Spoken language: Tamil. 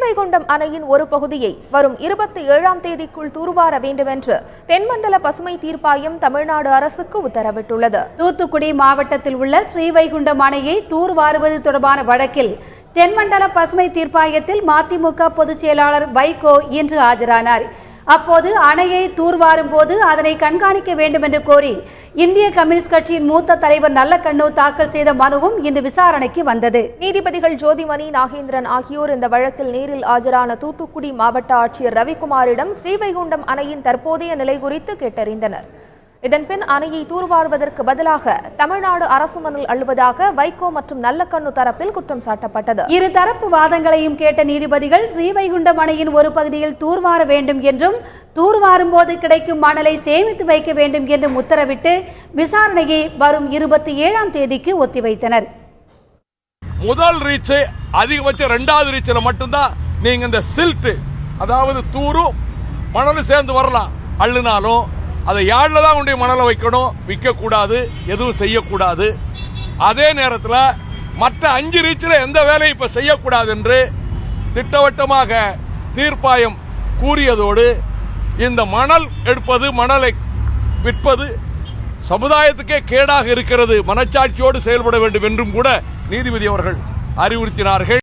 ஸ்ரீவைகுண்டம் அணையின் ஒரு பகுதியை வரும் 27ஆம் தேதிக்குள் தூர்வார வேண்டும் என்று தென்மண்டல பசுமை தீர்ப்பாயம் தமிழ்நாடு அரசுக்கு உத்தரவிட்டுள்ளது. தூத்துக்குடி மாவட்டத்தில் உள்ள ஸ்ரீவைகுண்டம் அணையை தூர்வாருவது தொடர்பான வழக்கில் தென்மண்டல பசுமை தீர்ப்பாயத்தில் மதிமுக பொதுச் செயலாளர் வைகோ இன்று ஆஜரானார். அப்போது அணையை தூர்வாரும் போது அதனை கண்காணிக்க வேண்டும் என்று கோரி இந்திய கம்யூனிஸ்ட் கட்சியின் மூத்த தலைவர் நல்லக்கண்ணு தாக்கல் செய்த மனுவும் இந்த விசாரணைக்கு வந்தது. நீதிபதிகள் ஜோதிமணி, நாகேந்திரன் ஆகியோர் இந்த வழக்கில் நேரில் ஆஜரான தூத்துக்குடி மாவட்ட ஆட்சியர் ரவிக்குமாரிடம் ஸ்ரீவைகுண்டம் அணையின் தற்போதைய நிலை குறித்து கேட்டறிந்தனர். இதன்பின் அணையை தூர்வாருவதற்கு பதிலாக தமிழ்நாடு அரசு மணல் அள்ளுவதாக வைகோ மற்றும் நல்லக்கண்ணு தரப்பில் குற்றம் சாட்டப்பட்டது. இரு தரப்பு வாதங்களையும் கேட்ட நீதிபதிகள் ஸ்ரீவைகுண்டம் அணையின் ஒரு பகுதியில் தூர்வார வேண்டும் என்றும் தூர்வாரும் போது கிடைக்கும் மணலை சேமித்து வைக்க வேண்டும் என்றும் உத்தரவிட்டு விசாரணையை வரும் 27ஆம் தேதிக்கு ஒத்திவைத்தனர். முதல் ரீச் அதிகபட்சம் 2வது ரீச்சில் மட்டும்தான் நீங்க இந்த சில்ட், அதாவது தூரும் மணல் சேர்ந்து வரலாம். அள்ளுனாலும் அதை யாழில் தான் கொண்டு மணலை வைக்கணும், விற்கக்கூடாது, எதுவும் செய்யக்கூடாது. அதே நேரத்தில் மற்ற 5 ரீச்சில் எந்த வேலையும் இப்போ செய்யக்கூடாது என்று திட்டவட்டமாக தீர்ப்பாயம் கூறியதோடு இந்த மணல் எடுப்பது, மணலை விற்பது சமுதாயத்துக்கே கேடாக இருக்கிறது, மனச்சாட்சியோடு செயல்பட வேண்டும் என்றும் கூட நீதிபதி அவர்கள் அறிவுறுத்தினார்கள்.